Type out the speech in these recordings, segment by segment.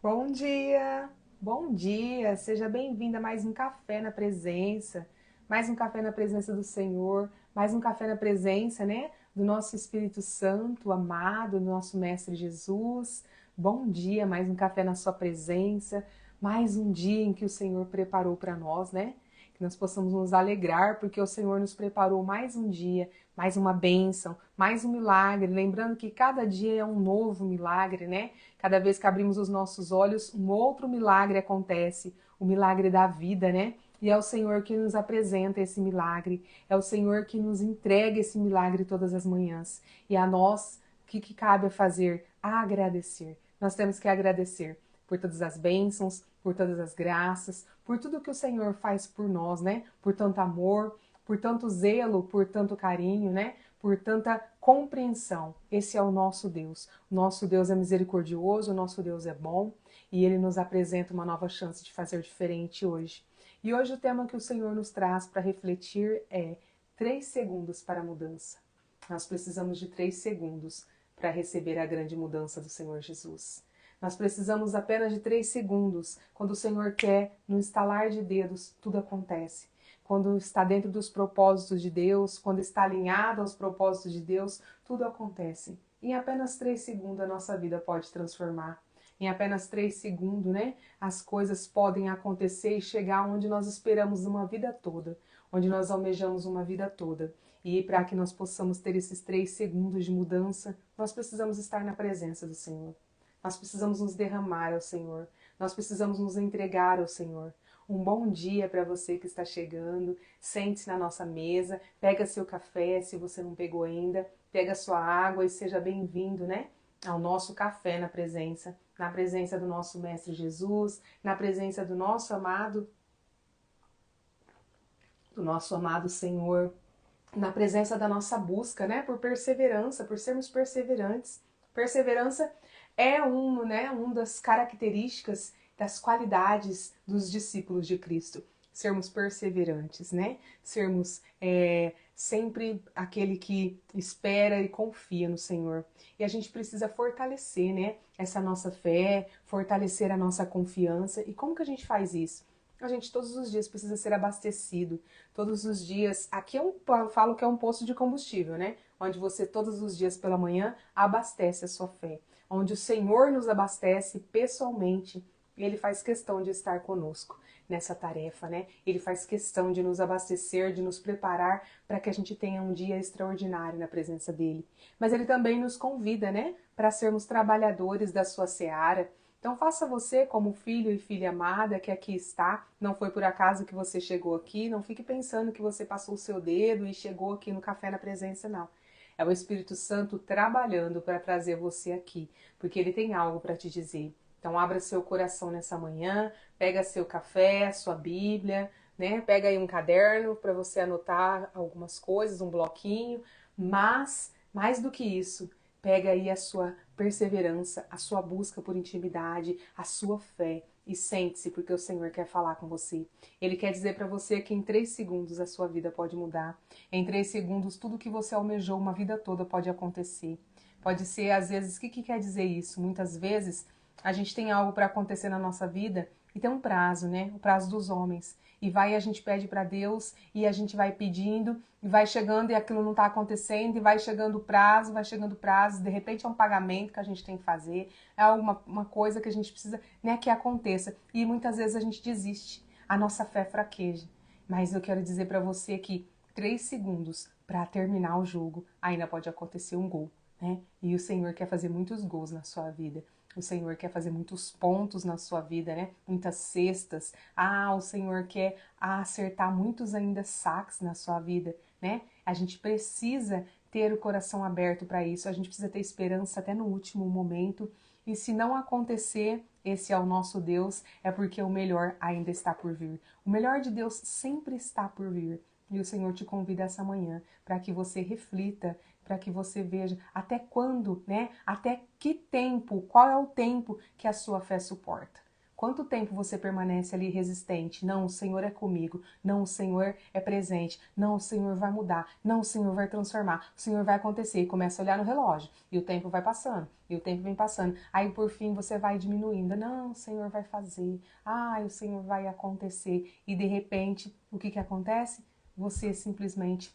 Bom dia! Bom dia! Seja bem-vinda a mais um café na presença, mais um café na presença do Senhor, mais um café na presença, né, do nosso Espírito Santo amado, do nosso Mestre Jesus. Bom dia, mais um café na sua presença, mais um dia em que o Senhor preparou para nós, né? Que nós possamos nos alegrar, porque o Senhor nos preparou mais um dia, mais uma bênção, mais um milagre. Lembrando que cada dia é um novo milagre, né? Cada vez que abrimos os nossos olhos, um outro milagre acontece, o milagre da vida, né? E é o Senhor que nos apresenta esse milagre, é o Senhor que nos entrega esse milagre todas as manhãs. E a nós, o que cabe a fazer? A agradecer. Nós temos que agradecer por todas as bênçãos, por todas as graças, por tudo que o Senhor faz por nós, né? Por tanto amor, por tanto zelo, por tanto carinho, né? Por tanta compreensão. Esse é o nosso Deus. O nosso Deus é misericordioso, o nosso Deus é bom e ele nos apresenta uma nova chance de fazer diferente hoje. E hoje o tema que o Senhor nos traz para refletir é 3 segundos para a mudança. Nós precisamos de 3 segundos para receber a grande mudança do Senhor Jesus. Nós precisamos apenas de 3 segundos. Quando o Senhor quer, no estalar de dedos, tudo acontece. Quando está dentro dos propósitos de Deus, quando está alinhado aos propósitos de Deus, tudo acontece. Em apenas 3 segundos a nossa vida pode transformar. Em apenas 3 segundos, né? As coisas podem acontecer e chegar onde nós esperamos uma vida toda, onde nós almejamos uma vida toda. E para que nós possamos ter esses 3 segundos de mudança, nós precisamos estar na presença do Senhor. Nós precisamos nos derramar ao Senhor. Nós precisamos nos entregar ao Senhor. Um bom dia para você que está chegando. Sente-se na nossa mesa, pega seu café, se você não pegou ainda, pega sua água e seja bem-vindo, né? Ao nosso café na presença do nosso Mestre Jesus, na presença do nosso amado Senhor, na presença da nossa busca, né? Por perseverança, por sermos perseverantes. Perseverança é uma das características, das qualidades dos discípulos de Cristo. Sermos perseverantes, né? Sermos sempre aquele que espera e confia no Senhor. E a gente precisa fortalecer, né? Essa nossa fé, fortalecer a nossa confiança. E como que a gente faz isso? A gente todos os dias precisa ser abastecido. Todos os dias. Aqui eu falo que é um posto de combustível, né? Onde você todos os dias pela manhã abastece a sua fé. Onde o Senhor nos abastece pessoalmente. E Ele faz questão de estar conosco nessa tarefa, né? Ele faz questão de nos abastecer, de nos preparar para que a gente tenha um dia extraordinário na presença dele. Mas ele também nos convida, né? Para sermos trabalhadores da sua seara. Então faça você como filho e filha amada que aqui está. Não foi por acaso que você chegou aqui. Não fique pensando que você passou o seu dedo e chegou aqui no café na presença, não. É o Espírito Santo trabalhando para trazer você aqui, porque ele tem algo para te dizer. Então abra seu coração nessa manhã, pega seu café, sua Bíblia, né? Pega aí um caderno para você anotar algumas coisas, um bloquinho, mas mais do que isso, pega aí a sua perseverança, a sua busca por intimidade, a sua fé e sente-se porque o Senhor quer falar com você. Ele quer dizer para você que em 3 segundos a sua vida pode mudar. Em 3 segundos tudo que você almejou uma vida toda pode acontecer. Pode ser, às vezes, o que quer dizer isso? Muitas vezes a gente tem algo para acontecer na nossa vida e tem um prazo, né? O prazo dos homens. E vai, a gente pede para Deus e a gente vai pedindo e vai chegando e aquilo não está acontecendo e vai chegando o prazo, de repente é um pagamento que a gente tem que fazer, é uma coisa que a gente precisa, né, que aconteça. E muitas vezes a gente desiste, a nossa fé fraqueja. Mas eu quero dizer para você que 3 segundos para terminar o jogo ainda pode acontecer um gol, né? E o Senhor quer fazer muitos gols na sua vida. O Senhor quer fazer muitos pontos na sua vida, né? Muitas cestas. Ah, o Senhor quer acertar muitos ainda saques na sua vida, né? A gente precisa ter o coração aberto para isso. A gente precisa ter esperança até no último momento. E se não acontecer, esse é o nosso Deus, é porque o melhor ainda está por vir. O melhor de Deus sempre está por vir. E o Senhor te convida essa manhã para que você reflita, para que você veja até quando, né? Até que tempo, qual é o tempo que a sua fé suporta. Quanto tempo você permanece ali resistente? Não, o Senhor é comigo. Não, o Senhor é presente. Não, o Senhor vai mudar. Não, o Senhor vai transformar. O Senhor vai acontecer. E começa a olhar no relógio. E o tempo vai passando. E o tempo vem passando. Aí, por fim, você vai diminuindo. Não, o Senhor vai fazer. Ah, o Senhor vai acontecer. E, de repente, o que acontece? Você simplesmente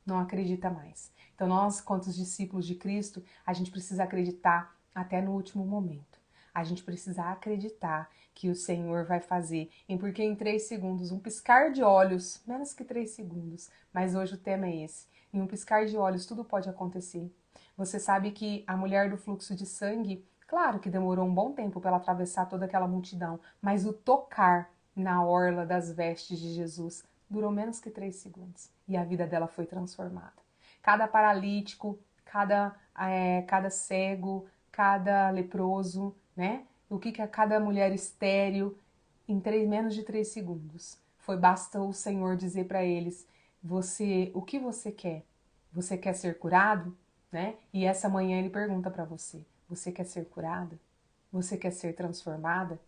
não acredita mais. Então, nós, quanto os discípulos de Cristo, a gente precisa acreditar até no último momento. A gente precisa acreditar que o Senhor vai fazer, porque em 3 segundos, um piscar de olhos, menos que 3 segundos, mas hoje o tema é esse, em um piscar de olhos tudo pode acontecer. Você sabe que a mulher do fluxo de sangue, claro que demorou um bom tempo para ela atravessar toda aquela multidão, mas o tocar na orla das vestes de Jesus durou menos que 3 segundos e a vida dela foi transformada. Cada paralítico, cada cego, cada leproso, né? O que cada mulher estéril, em menos de 3 segundos. Basta o Senhor dizer para eles, o que você quer? Você quer ser curado? Né? E essa manhã ele pergunta para você quer ser curada? Você quer ser transformada?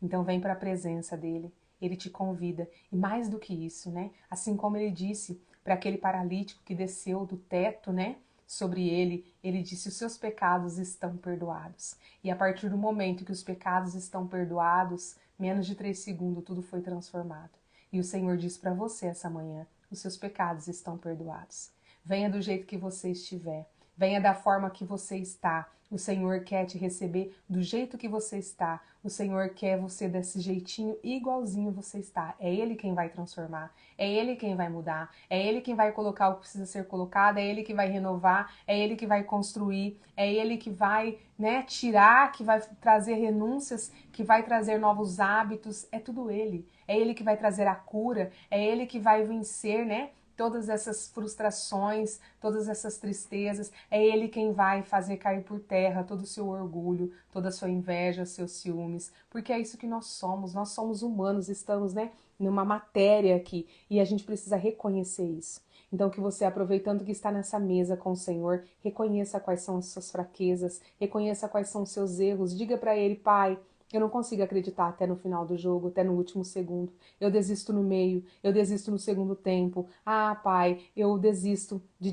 Então vem para a presença dele, ele te convida. E mais do que isso, né? Assim como ele disse para aquele paralítico que desceu do teto, né? Sobre ele disse, os seus pecados estão perdoados. E a partir do momento que os pecados estão perdoados, menos de 3 segundos tudo foi transformado. E o Senhor diz para você essa manhã, os seus pecados estão perdoados. Venha do jeito que você estiver, venha da forma que você está. O Senhor quer te receber do jeito que você está. O Senhor quer você desse jeitinho igualzinho você está. É Ele quem vai transformar. É Ele quem vai mudar. É Ele quem vai colocar o que precisa ser colocado. É Ele que vai renovar. É Ele que vai construir. É Ele que vai, né, tirar, que vai trazer renúncias, que vai trazer novos hábitos. É tudo Ele. É Ele que vai trazer a cura. É Ele que vai vencer, né? Todas essas frustrações, todas essas tristezas, é Ele quem vai fazer cair por terra todo o seu orgulho, toda a sua inveja, seus ciúmes, porque é isso que nós somos humanos, estamos, né, numa matéria aqui, e a gente precisa reconhecer isso. Então que você, aproveitando que está nessa mesa com o Senhor, reconheça quais são as suas fraquezas, reconheça quais são os seus erros, diga para Ele, Pai, eu não consigo acreditar até no final do jogo, até no último segundo. Eu desisto no meio, eu desisto no segundo tempo. Ah, Pai, eu desisto em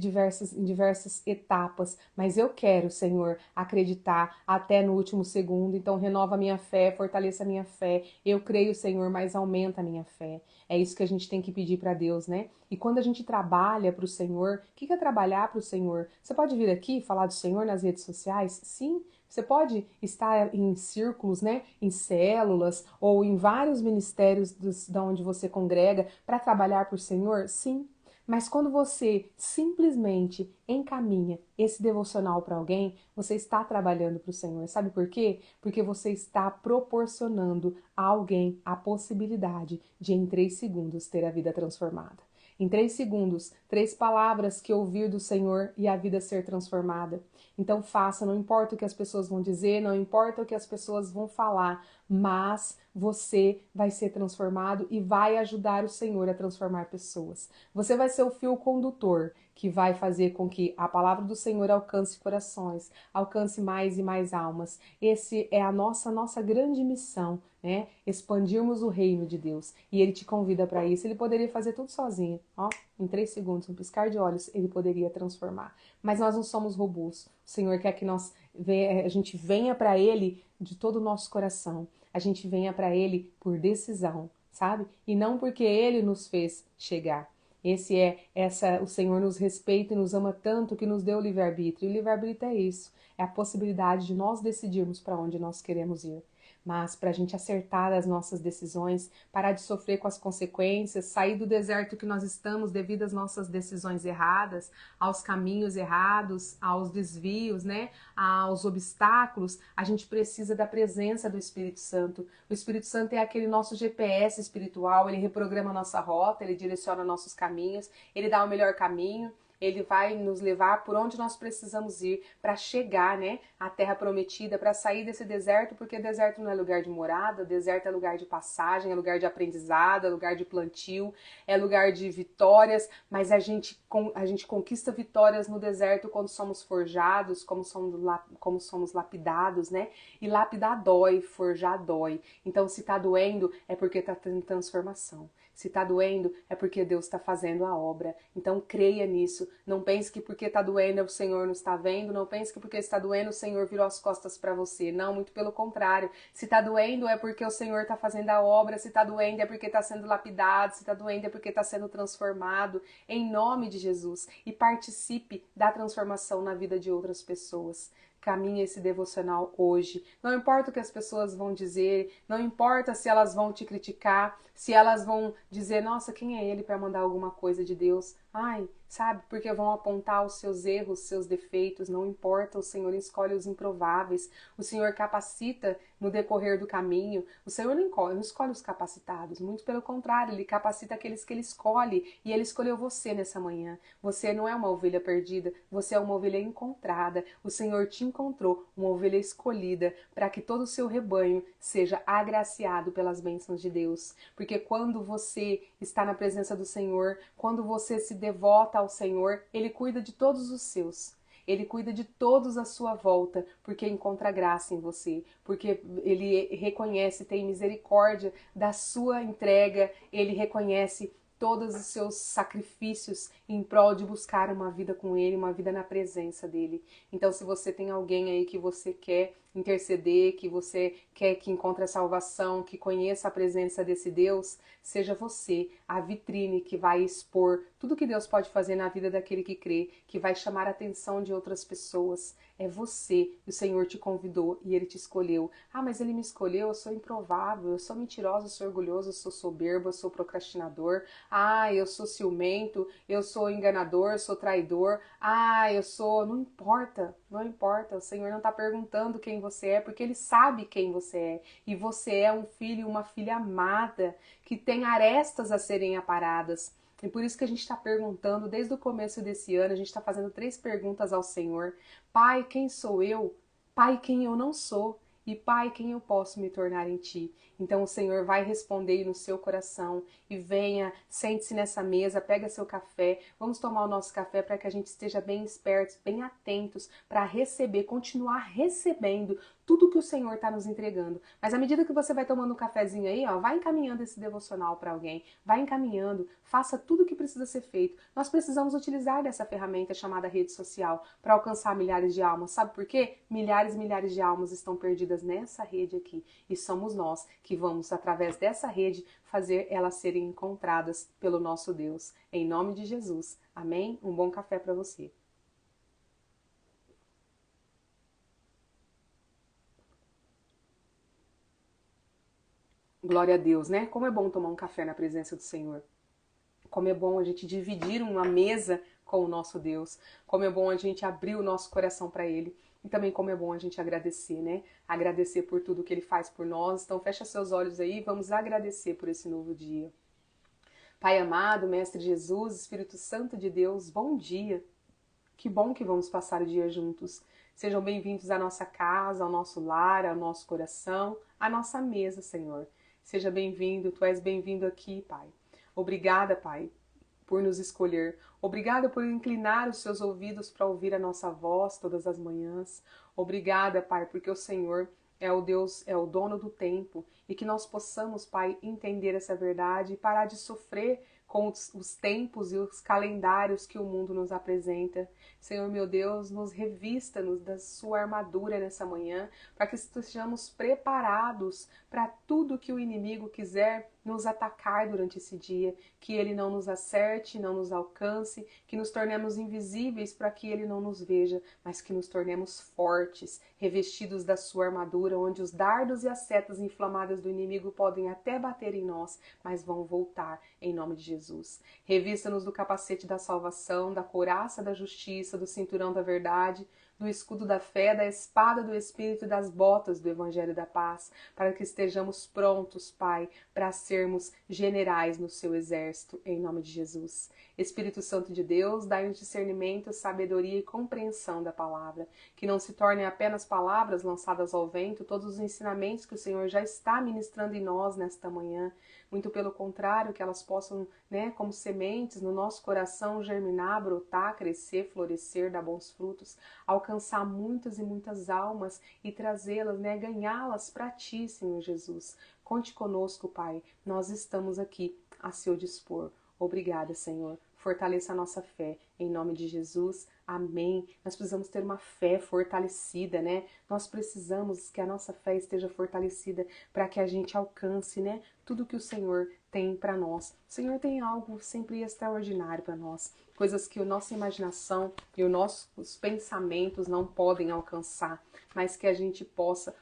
diversas etapas, mas eu quero, Senhor, acreditar até no último segundo. Então renova a minha fé, fortaleça a minha fé. Eu creio, Senhor, mas aumenta a minha fé. É isso que a gente tem que pedir para Deus, né? E quando a gente trabalha para o Senhor, o que é trabalhar para o Senhor? Você pode vir aqui falar do Senhor nas redes sociais? Sim. Você pode estar em círculos, né, em células ou em vários ministérios da onde você congrega para trabalhar para o Senhor? Sim. Mas quando você simplesmente encaminha esse devocional para alguém, você está trabalhando para o Senhor. Sabe por quê? Porque você está proporcionando a alguém a possibilidade de, em 3 segundos, ter a vida transformada. Em 3 segundos, 3 palavras que ouvir do Senhor e a vida ser transformada. Então faça, não importa o que as pessoas vão dizer, não importa o que as pessoas vão falar, mas você vai ser transformado e vai ajudar o Senhor a transformar pessoas. Você vai ser o fio condutor que vai fazer com que a palavra do Senhor alcance corações, alcance mais e mais almas. Esse é a nossa grande missão, né? Expandirmos o reino de Deus. E Ele te convida para isso. Ele poderia fazer tudo sozinho, ó, em 3 segundos, um piscar de olhos, Ele poderia transformar. Mas nós não somos robôs. O Senhor quer que a gente venha para Ele de todo o nosso coração. A gente venha para Ele por decisão, sabe? E não porque Ele nos fez chegar. O Senhor nos respeita e nos ama tanto que nos deu o livre-arbítrio. E o livre-arbítrio é isso, é a possibilidade de nós decidirmos para onde nós queremos ir. Mas para a gente acertar as nossas decisões, parar de sofrer com as consequências, sair do deserto que nós estamos devido às nossas decisões erradas, aos caminhos errados, aos desvios, né, aos obstáculos, a gente precisa da presença do Espírito Santo. O Espírito Santo é aquele nosso GPS espiritual, ele reprograma a nossa rota, ele direciona nossos caminhos, ele dá o melhor caminho. Ele vai nos levar por onde nós precisamos ir para chegar, né, à terra prometida, para sair desse deserto, porque deserto não é lugar de morada, deserto é lugar de passagem, é lugar de aprendizado, é lugar de plantio, é lugar de vitórias, mas a gente conquista vitórias no deserto quando somos forjados, como somos lapidados, né? E lapidar dói, forjar dói. Então, se tá doendo, é porque tá tendo transformação. Se tá doendo, é porque Deus está fazendo a obra. Então, creia nisso. Não pense que porque tá doendo, o Senhor não está vendo. Não pense que porque está doendo, o Senhor virou as costas para você. Não, muito pelo contrário. Se tá doendo, é porque o Senhor está fazendo a obra. Se tá doendo, é porque está sendo lapidado. Se tá doendo, é porque está sendo transformado. Em nome de Jesus. E participe da transformação na vida de outras pessoas. Caminhe esse devocional hoje. Não importa o que as pessoas vão dizer, não importa se elas vão te criticar, se elas vão dizer, nossa, quem é ele para mandar alguma coisa de Deus? Ai, sabe? Porque vão apontar os seus erros, seus defeitos, não importa, o Senhor escolhe os improváveis, o Senhor capacita no decorrer do caminho, o Senhor não escolhe os capacitados, muito pelo contrário, Ele capacita aqueles que Ele escolhe, e Ele escolheu você nessa manhã. Você não é uma ovelha perdida, você é uma ovelha encontrada, o Senhor te encontrou, uma ovelha escolhida, para que todo o seu rebanho seja agraciado pelas bênçãos de Deus, porque quando você está na presença do Senhor, quando você se devota ao Senhor, Ele cuida de todos os seus. Ele cuida de todos à sua volta, porque encontra graça em você, porque Ele reconhece, tem misericórdia da sua entrega, Ele reconhece todos os seus sacrifícios em prol de buscar uma vida com Ele, uma vida na presença dEle. Então, se você tem alguém aí que você quer interceder, que você quer que encontre a salvação, que conheça a presença desse Deus, seja você a vitrine que vai expor tudo que Deus pode fazer na vida daquele que crê, que vai chamar a atenção de outras pessoas. É você, o Senhor te convidou e Ele te escolheu. Ah, mas Ele me escolheu, eu sou improvável, eu sou mentiroso, eu sou orgulhoso, eu sou soberbo, eu sou procrastinador. Ah, eu sou ciumento, eu sou enganador, eu sou traidor. Ah, eu sou... Não importa, não importa. O Senhor não está perguntando quem você é, porque Ele sabe quem você é. E você é um filho, uma filha amada, que tem arestas a serem aparadas. E por isso que a gente está perguntando, desde o começo desse ano, a gente está fazendo 3 perguntas ao Senhor. Pai, quem sou eu? Pai, quem eu não sou? E Pai, quem eu posso me tornar em Ti? Então o Senhor vai responder no seu coração e venha, sente-se nessa mesa, pega seu café, vamos tomar o nosso café para que a gente esteja bem espertos, bem atentos para receber, continuar recebendo tudo que o Senhor está nos entregando. Mas à medida que você vai tomando um cafezinho aí, ó, vai encaminhando esse devocional para alguém, vai encaminhando, faça tudo o que precisa ser feito. Nós precisamos utilizar dessa ferramenta chamada rede social para alcançar milhares de almas. Sabe por quê? Milhares e milhares de almas estão perdidas nessa rede aqui. E somos nós que vamos, através dessa rede, fazer elas serem encontradas pelo nosso Deus. Em nome de Jesus. Amém? Um bom café para você. Glória a Deus, né? Como é bom tomar um café na presença do Senhor. Como é bom a gente dividir uma mesa com o nosso Deus. Como é bom a gente abrir o nosso coração para Ele. E também como é bom a gente agradecer, né? Agradecer por tudo que Ele faz por nós. Então fecha seus olhos aí e vamos agradecer por esse novo dia. Pai amado, Mestre Jesus, Espírito Santo de Deus, bom dia. Que bom que vamos passar o dia juntos. Sejam bem-vindos à nossa casa, ao nosso lar, ao nosso coração, à nossa mesa, Senhor. Seja bem-vindo, Tu és bem-vindo aqui, Pai. Obrigada, Pai, por nos escolher. Obrigada por inclinar os seus ouvidos para ouvir a nossa voz todas as manhãs. Obrigada, Pai, porque o Senhor é o Deus, é o dono do tempo e que nós possamos, Pai, entender essa verdade e parar de sofrer com os tempos e os calendários que o mundo nos apresenta. Senhor, meu Deus, nos revista-nos da sua armadura nessa manhã, para que estejamos preparados para tudo que o inimigo quiser nos atacar durante esse dia, que ele não nos acerte, não nos alcance, que nos tornemos invisíveis para que ele não nos veja, mas que nos tornemos fortes, revestidos da sua armadura, onde os dardos e as setas inflamadas do inimigo podem até bater em nós, mas vão voltar em nome de Jesus. Revista-nos do capacete da salvação, da couraça da justiça, do cinturão da verdade, do escudo da fé, da espada do Espírito e das botas do Evangelho da Paz, para que estejamos prontos, Pai, para sermos generais no seu exército, em nome de Jesus. Espírito Santo de Deus, dai-nos discernimento, sabedoria e compreensão da palavra, que não se tornem apenas palavras lançadas ao vento, todos os ensinamentos que o Senhor já está ministrando em nós nesta manhã, muito pelo contrário, que elas possam, como sementes no nosso coração, germinar, brotar, crescer, florescer, dar bons frutos, alcançar muitas e muitas almas e trazê-las, ganhá-las para Ti, Senhor Jesus. Conte conosco, Pai, nós estamos aqui a seu dispor. Obrigada, Senhor. Fortaleça a nossa fé, em nome de Jesus. Amém. Nós precisamos ter uma fé fortalecida, Nós precisamos que a nossa fé esteja fortalecida para que a gente alcance, tudo que o Senhor tem para nós. O Senhor tem algo sempre extraordinário para nós, coisas que a nossa imaginação e os nossos pensamentos não podem alcançar, mas que a gente possa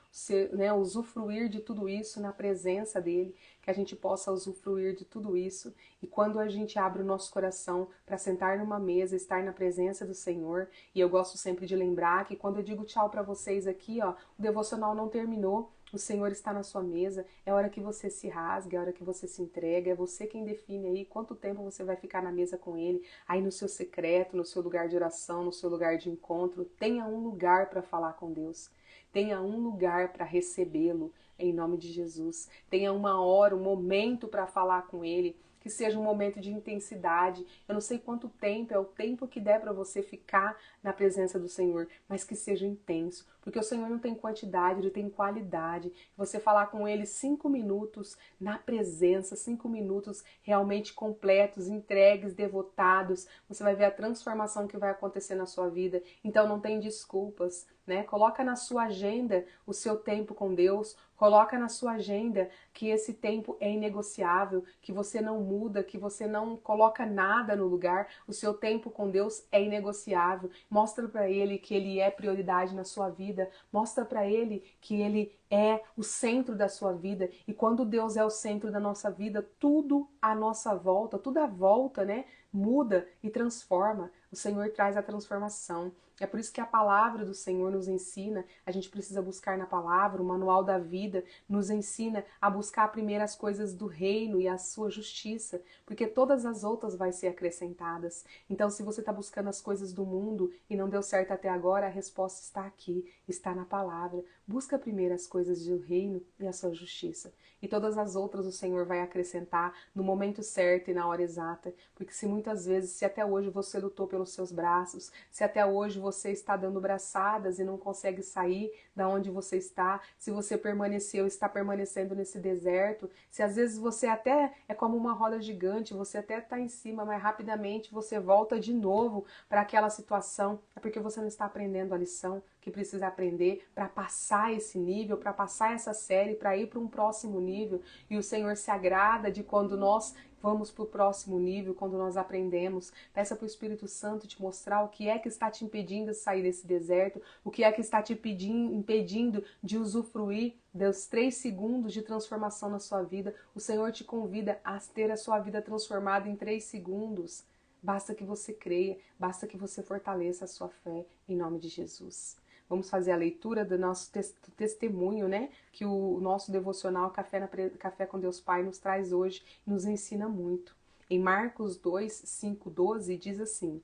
usufruir de tudo isso na presença dEle, que a gente possa usufruir de tudo isso. E quando a gente abre o nosso coração para sentar numa mesa, estar na presença do Senhor, e eu gosto sempre de lembrar que quando eu digo tchau para vocês aqui, o devocional não terminou, o Senhor está na sua mesa, é hora que você se rasga, é hora que você se entrega, é você quem define aí quanto tempo você vai ficar na mesa com Ele, aí no seu secreto, no seu lugar de oração, no seu lugar de encontro. Tenha um lugar para falar com Deus, tenha um lugar para recebê-lo, em nome de Jesus. Tenha uma hora, um momento para falar com Ele, que seja um momento de intensidade. Eu não sei quanto tempo, é o tempo que der para você ficar na presença do Senhor, mas que seja intenso, porque o Senhor não tem quantidade, Ele tem qualidade. Você falar com Ele 5 minutos na presença, 5 minutos realmente completos, entregues, devotados, você vai ver a transformação que vai acontecer na sua vida. Então não tem desculpas, Coloca na sua agenda o seu tempo com Deus, coloca na sua agenda que esse tempo é inegociável, que você não muda, que você não coloca nada no lugar. O seu tempo com Deus é inegociável. Mostra para Ele que Ele é prioridade na sua vida. Mostra para Ele que Ele é o centro da sua vida. E quando Deus é o centro da nossa vida, tudo à nossa volta, tudo à volta, muda e transforma. O Senhor traz a transformação. É por isso que a palavra do Senhor nos ensina, a gente precisa buscar na palavra, o manual da vida nos ensina a buscar primeiro as coisas do reino e a sua justiça, porque todas as outras vai ser acrescentadas. Então, se você está buscando as coisas do mundo e não deu certo até agora, a resposta está aqui, está na palavra. Busca primeiro as coisas do reino e a sua justiça. E todas as outras o Senhor vai acrescentar no momento certo e na hora exata, porque se muitas vezes, se até hoje você lutou pelos seus braços, se até hoje você está dando braçadas e não consegue sair da onde você está, se você permaneceu, está permanecendo nesse deserto, se às vezes você até é como uma roda gigante, você até está em cima, mas rapidamente você volta de novo para aquela situação, é porque você não está aprendendo a lição que precisa aprender para passar esse nível, para passar essa série, para ir para um próximo nível. E o Senhor se agrada de quando nós vamos para o próximo nível, quando nós aprendemos. Peça para o Espírito Santo te mostrar o que é que está te impedindo de sair desse deserto, o que é que está te impedindo de usufruir dos 3 segundos de transformação na sua vida. O Senhor te convida a ter a sua vida transformada em 3 segundos. Basta que você creia, basta que você fortaleça a sua fé, em nome de Jesus. Vamos fazer a leitura do nosso testemunho, que o nosso devocional Café com Deus Pai nos traz hoje e nos ensina muito. Em Marcos 2, 5, 12, diz assim: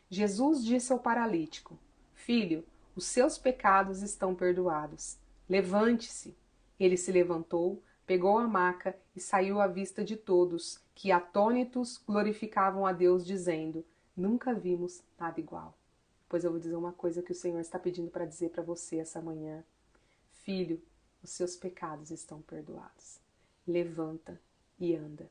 Jesus disse ao paralítico: Filho, os seus pecados estão perdoados. Levante-se. Ele se levantou, pegou a maca e saiu à vista de todos, que atônitos glorificavam a Deus, dizendo: Nunca vimos nada igual. Pois eu vou dizer uma coisa que o Senhor está pedindo para dizer para você essa manhã. Filho, os seus pecados estão perdoados. Levanta e anda.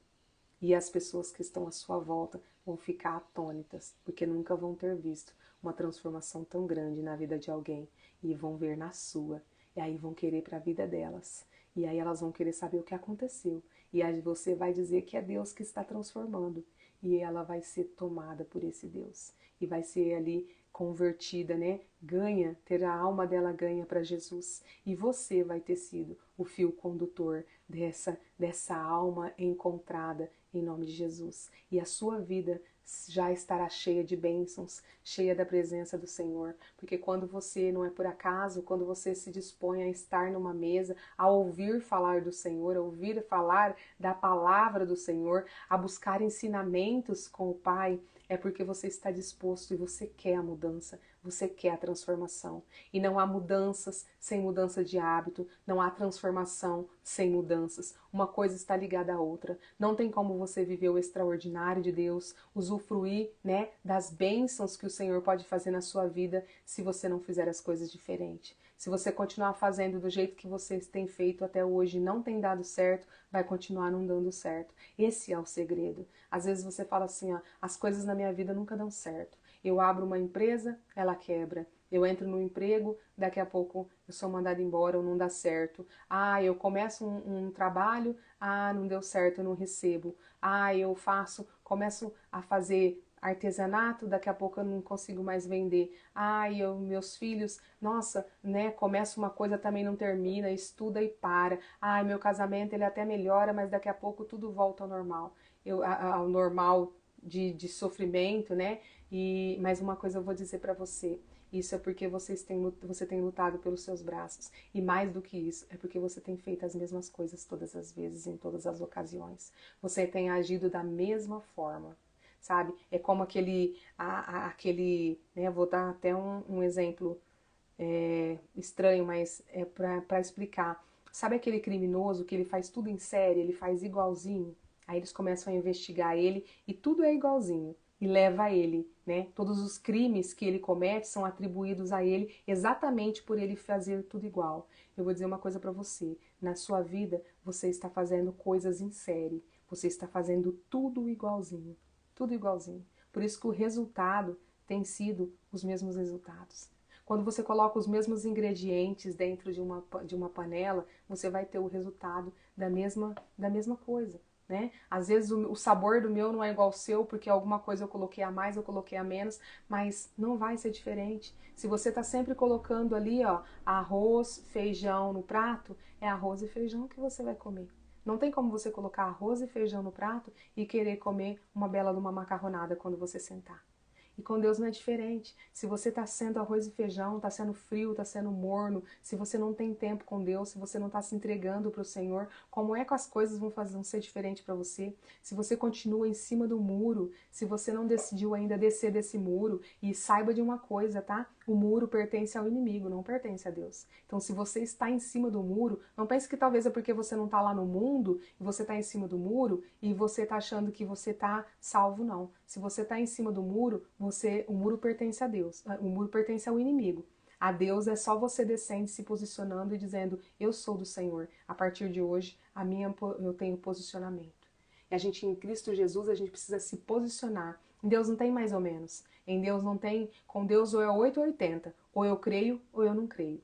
E as pessoas que estão à sua volta vão ficar atônitas, porque nunca vão ter visto uma transformação tão grande na vida de alguém. E vão ver na sua. E aí vão querer para a vida delas. E aí elas vão querer saber o que aconteceu. E aí você vai dizer que é Deus que está transformando. E ela vai ser tomada por esse Deus. E vai ser ali convertida, ter a alma dela ganha para Jesus. E você vai ter sido o fio condutor dessa alma encontrada em nome de Jesus. E a sua vida já estará cheia de bênçãos, cheia da presença do Senhor. Porque quando você, não é por acaso, quando você se dispõe a estar numa mesa, a ouvir falar do Senhor, a ouvir falar da palavra do Senhor, a buscar ensinamentos com o Pai, é porque você está disposto e você quer a mudança, você quer a transformação. E não há mudanças sem mudança de hábito, não há transformação sem mudanças. Uma coisa está ligada à outra. Não tem como você viver o extraordinário de Deus, usufruir, né, das bênçãos que o Senhor pode fazer na sua vida se você não fizer as coisas diferente. Se você continuar fazendo do jeito que você tem feito até hoje e não tem dado certo, vai continuar não dando certo. Esse é o segredo. Às vezes você fala assim, ó, as coisas na minha vida nunca dão certo. Eu abro uma empresa, ela quebra. Eu entro no emprego, daqui a pouco eu sou mandada embora ou não dá certo. Ah, eu começo um trabalho, ah, não deu certo, eu não recebo. Ah, começo a fazer artesanato, daqui a pouco eu não consigo mais vender. Ah, meus filhos, nossa, né, começa uma coisa, também não termina, estuda e para. Ah, meu casamento ele até melhora, mas daqui a pouco tudo volta ao normal. Ao normal de sofrimento, né? Mas uma coisa eu vou dizer para você, isso é porque você tem lutado pelos seus braços. E mais do que isso, é porque você tem feito as mesmas coisas todas as vezes, em todas as ocasiões. Você tem agido da mesma forma, sabe? É como aquele, né? Vou dar até um exemplo estranho, mas é para explicar. Sabe aquele criminoso que ele faz tudo em série, ele faz igualzinho? Aí eles começam a investigar ele e tudo é igualzinho. E leva a ele, né? Todos os crimes que ele comete são atribuídos a ele exatamente por ele fazer tudo igual. Eu vou dizer uma coisa para você. Na sua vida, você está fazendo coisas em série. Você está fazendo tudo igualzinho. Tudo igualzinho. Por isso que o resultado tem sido os mesmos resultados. Quando você coloca os mesmos ingredientes dentro de uma panela, você vai ter o resultado da mesma coisa. Né? Às vezes o sabor do meu não é igual ao seu, porque alguma coisa eu coloquei a mais, eu coloquei a menos, mas não vai ser diferente. Se você está sempre colocando ali, ó, arroz, feijão no prato, é arroz e feijão que você vai comer. Não tem como você colocar arroz e feijão no prato e querer comer uma bela de uma macarronada quando você sentar. E com Deus não é diferente. Se você está sendo arroz e feijão, está sendo frio, está sendo morno, se você não tem tempo com Deus, se você não está se entregando para o Senhor, como é que as coisas vão ser diferentes para você? Se você continua em cima do muro, se você não decidiu ainda descer desse muro, e saiba de uma coisa, tá? O muro pertence ao inimigo, não pertence a Deus. Então, se você está em cima do muro, não pense que talvez é porque você não está lá no mundo e você está em cima do muro e você está achando que você está salvo, não. Se você está em cima do muro, o muro pertence a Deus, o muro pertence ao inimigo. A Deus é só você descendo, se posicionando e dizendo, eu sou do Senhor. A partir de hoje, eu tenho posicionamento. E a gente, em Cristo Jesus, a gente precisa se posicionar. Em Deus não tem mais ou menos. Em Deus não tem, com Deus ou é 8 ou 80. Ou eu creio ou eu não creio.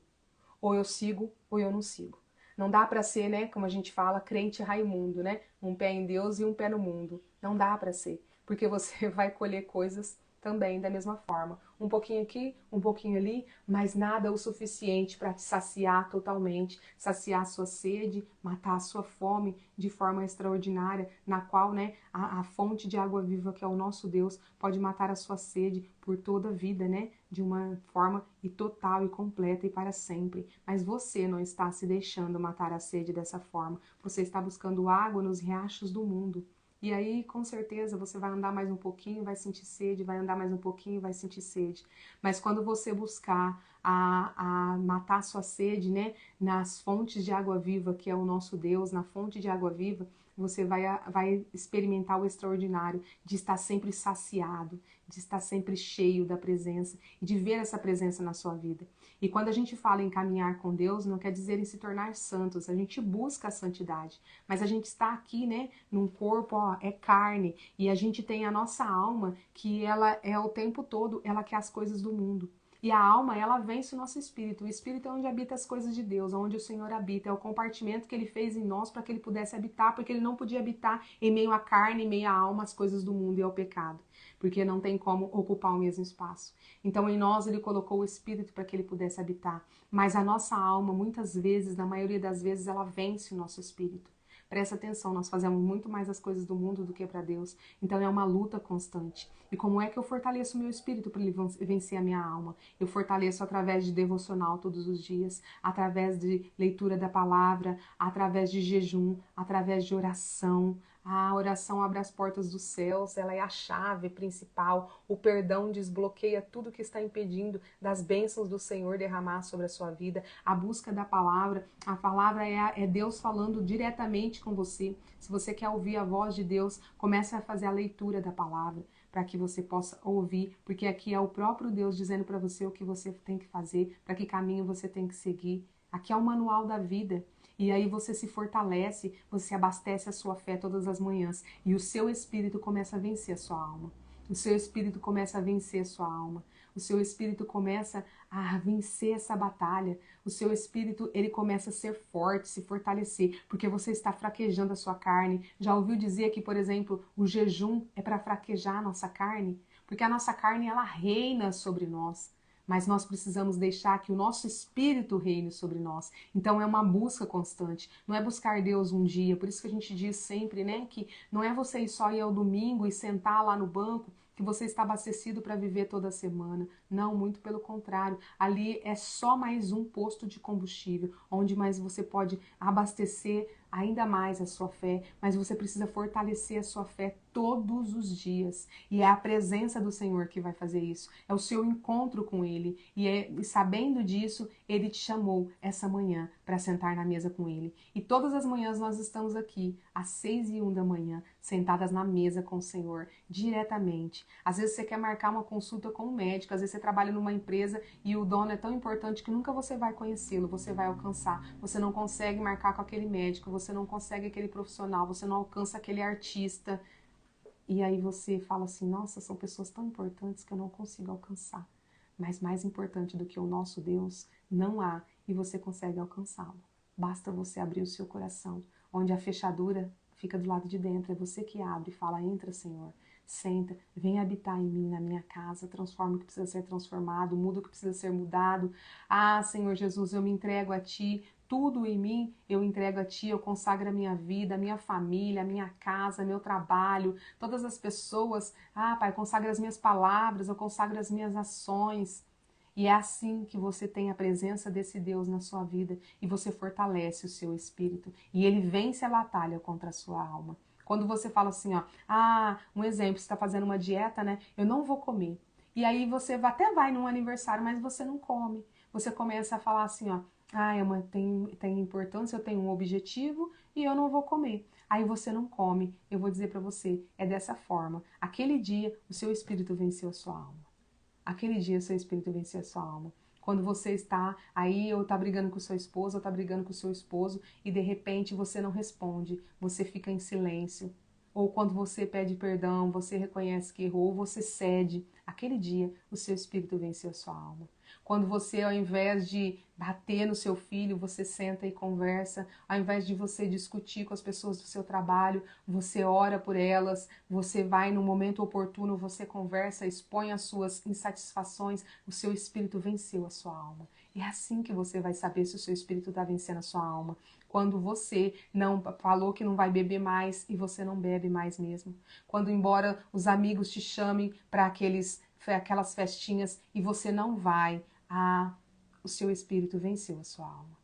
Ou eu sigo ou eu não sigo. Não dá para ser, né, como a gente fala, crente Raimundo, né? Um pé em Deus e um pé no mundo. Não dá para ser, porque você vai colher coisas também da mesma forma. Um pouquinho aqui, um pouquinho ali, mas nada o suficiente para te saciar totalmente, saciar a sua sede, matar a sua fome de forma extraordinária, na qual, né, a fonte de água viva, que é o nosso Deus, pode matar a sua sede por toda a vida, né, de uma forma e total e completa e para sempre. Mas você não está se deixando matar a sede dessa forma. Você está buscando água nos riachos do mundo. E aí, com certeza, você vai andar mais um pouquinho, vai sentir sede, vai andar mais um pouquinho, vai sentir sede. Mas quando você buscar a matar a sua sede, né, nas fontes de água viva, que é o nosso Deus, na fonte de água viva, você vai experimentar o extraordinário de estar sempre saciado, de estar sempre cheio da presença e de ver essa presença na sua vida. E quando a gente fala em caminhar com Deus, não quer dizer em se tornar santos, a gente busca a santidade, mas a gente está aqui, né, num corpo, ó, é carne, e a gente tem a nossa alma, que ela é o tempo todo, ela quer as coisas do mundo. E a alma, ela vence o nosso espírito. O espírito é onde habita as coisas de Deus, onde o Senhor habita. É o compartimento que Ele fez em nós para que Ele pudesse habitar, porque Ele não podia habitar em meio à carne, em meio à alma, as coisas do mundo e ao pecado. porque não tem como ocupar o mesmo espaço. Então em nós ele colocou o Espírito para que ele pudesse habitar, mas a nossa alma, muitas vezes, na maioria das vezes, ela vence o nosso espírito. Presta atenção, nós fazemos muito mais as coisas do mundo do que para Deus. Então é uma luta constante. E como é que eu fortaleço o meu espírito para ele vencer a minha alma? Eu fortaleço através de devocional todos os dias, através de leitura da palavra, através de jejum, através de oração. A oração abre as portas dos céus, ela é a chave principal. O perdão desbloqueia tudo que está impedindo das bênçãos do Senhor derramar sobre a sua vida. A busca da palavra, a palavra é Deus falando diretamente com você. Se você quer ouvir a voz de Deus, comece a fazer a leitura da palavra, para que você possa ouvir, porque aqui é o próprio Deus dizendo para você o que você tem que fazer, para que caminho você tem que seguir. Aqui é o manual da vida. E aí você se fortalece, você abastece a sua fé todas as manhãs e o seu espírito começa a vencer a sua alma. O seu espírito começa a vencer a sua alma. O seu espírito começa a vencer essa batalha. O seu espírito, ele começa a ser forte, se fortalecer, porque você está fraquejando a sua carne. Já ouviu dizer que, por exemplo, o jejum é para fraquejar a nossa carne? Porque a nossa carne, ela reina sobre nós. Mas nós precisamos deixar que o nosso espírito reine sobre nós. Então é uma busca constante. Não é buscar Deus um dia. Por isso que a gente diz sempre, né, que não é você ir só ir ao domingo e sentar lá no banco que você está abastecido para viver toda a semana. Não, muito pelo contrário. Ali é só mais um posto de combustível, onde mais você pode abastecer ainda mais a sua fé, mas você precisa fortalecer a sua fé todos os dias. E é a presença do Senhor que vai fazer isso. É o seu encontro com Ele. E sabendo disso, Ele te chamou essa manhã para sentar na mesa com Ele. E todas as manhãs nós estamos aqui, às 6:01 da manhã, sentadas na mesa com o Senhor, diretamente. Às vezes você quer marcar uma consulta com um médico, às vezes você trabalha numa empresa e o dono é tão importante que nunca você vai conhecê-lo, você vai alcançar. Você não consegue marcar com aquele médico, você não consegue aquele profissional, você não alcança aquele artista. E aí você fala assim, nossa, são pessoas tão importantes que eu não consigo alcançar. Mas mais importante do que o nosso Deus, não há, e você consegue alcançá-lo. Basta você abrir o seu coração, onde a fechadura fica do lado de dentro, é você que abre e fala, entra, Senhor. Senta, vem habitar em mim, na minha casa, transforma o que precisa ser transformado, muda o que precisa ser mudado. Ah, Senhor Jesus, eu me entrego a Ti, tudo em mim eu entrego a Ti, eu consagro a minha vida, a minha família, a minha casa, meu trabalho, todas as pessoas. Ah, Pai, eu consagro as minhas palavras, eu consagro as minhas ações. E é assim que você tem a presença desse Deus na sua vida e você fortalece o seu espírito. E ele vence a batalha contra a sua alma. Quando você fala assim, ó, um exemplo, você está fazendo uma dieta, né? Eu não vou comer. E aí você até vai num aniversário, mas você não come. Você começa a falar assim, ó, tem importância, eu tenho um objetivo e eu não vou comer. Aí você não come. Eu vou dizer para você, é dessa forma. Aquele dia, o seu espírito venceu a sua alma. Aquele dia, o seu espírito venceu a sua alma. Quando você está aí, ou está brigando com sua esposa, ou está brigando com o seu esposo, e de repente você não responde, você fica em silêncio. Ou quando você pede perdão, você reconhece que errou, você cede. Aquele dia, o seu espírito venceu a sua alma. Quando você, ao invés de bater no seu filho, você senta e conversa, ao invés de você discutir com as pessoas do seu trabalho, você ora por elas, você vai no momento oportuno, você conversa, expõe as suas insatisfações, o seu espírito venceu a sua alma. E é assim que você vai saber se o seu espírito está vencendo a sua alma. Quando você não falou que não vai beber mais e você não bebe mais mesmo. Quando, embora os amigos te chamem para aquelas festinhas e você não vai, o seu espírito venceu a sua alma.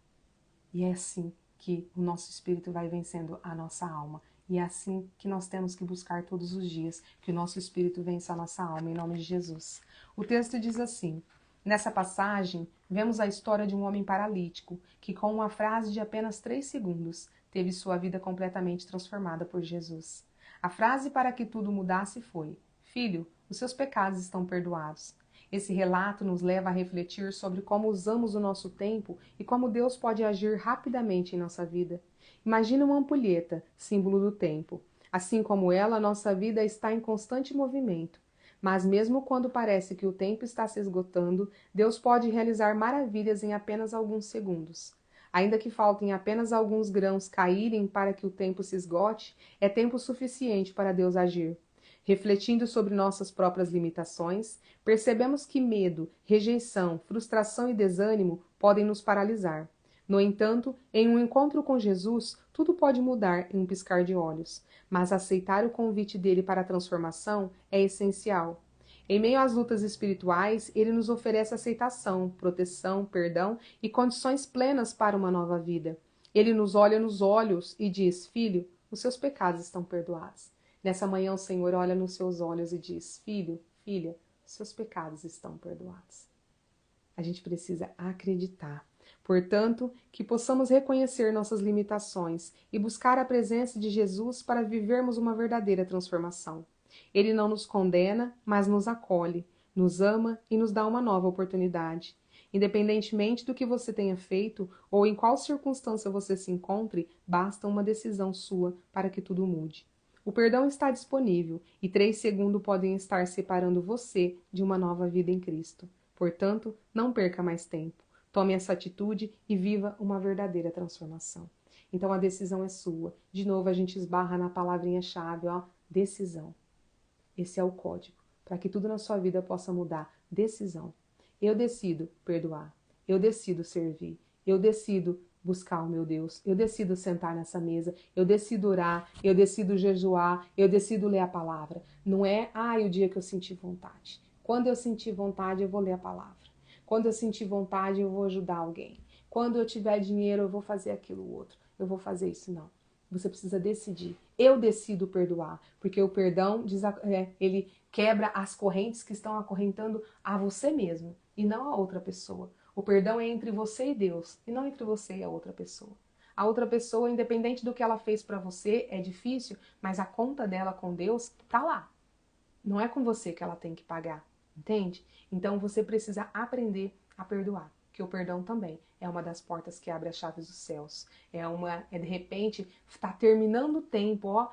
E é assim que o nosso espírito vai vencendo a nossa alma. E é assim que nós temos que buscar todos os dias, que o nosso espírito vença a nossa alma, em nome de Jesus. O texto diz assim, nessa passagem, vemos a história de um homem paralítico, que com uma frase de apenas 3 segundos, teve sua vida completamente transformada por Jesus. A frase para que tudo mudasse foi, filho, os seus pecados estão perdoados. Esse relato nos leva a refletir sobre como usamos o nosso tempo e como Deus pode agir rapidamente em nossa vida. Imagina uma ampulheta, símbolo do tempo. Assim como ela, nossa vida está em constante movimento. Mas mesmo quando parece que o tempo está se esgotando, Deus pode realizar maravilhas em apenas alguns segundos. Ainda que faltem apenas alguns grãos caírem para que o tempo se esgote, é tempo suficiente para Deus agir. Refletindo sobre nossas próprias limitações, percebemos que medo, rejeição, frustração e desânimo podem nos paralisar. No entanto, em um encontro com Jesus, tudo pode mudar em um piscar de olhos, mas aceitar o convite dele para a transformação é essencial. Em meio às lutas espirituais, ele nos oferece aceitação, proteção, perdão e condições plenas para uma nova vida. Ele nos olha nos olhos e diz: Filho, os seus pecados estão perdoados. Nessa manhã o Senhor olha nos seus olhos e diz: Filho, filha, seus pecados estão perdoados. A gente precisa acreditar. Portanto, que possamos reconhecer nossas limitações e buscar a presença de Jesus para vivermos uma verdadeira transformação. Ele não nos condena, mas nos acolhe, nos ama e nos dá uma nova oportunidade. Independentemente do que você tenha feito ou em qual circunstância você se encontre, basta uma decisão sua para que tudo mude. O perdão está disponível e 3 segundos podem estar separando você de uma nova vida em Cristo. Portanto, não perca mais tempo. Tome essa atitude e viva uma verdadeira transformação. Então a decisão é sua. De novo a gente esbarra na palavrinha-chave, ó, decisão. Esse é o código para que tudo na sua vida possa mudar. Decisão. Eu decido perdoar. Eu decido servir. Eu decido buscar o meu Deus. Eu decido sentar nessa mesa. Eu decido orar. Eu decido jejuar. Eu decido ler a palavra. Não é, o dia que eu senti vontade. Quando eu sentir vontade, eu vou ler a palavra. Quando eu sentir vontade, eu vou ajudar alguém. Quando eu tiver dinheiro, eu vou fazer aquilo outro. Eu vou fazer isso, não. Você precisa decidir. Eu decido perdoar, porque o perdão ele quebra as correntes que estão acorrentando a você mesmo e não a outra pessoa. O perdão é entre você e Deus e não entre você e a outra pessoa. A outra pessoa, independente do que ela fez para você, é difícil, mas a conta dela com Deus tá lá. Não é com você que ela tem que pagar, entende? Então você precisa aprender a perdoar. Que o perdão também é uma das portas que abre as chaves dos céus. De repente, está terminando o tempo,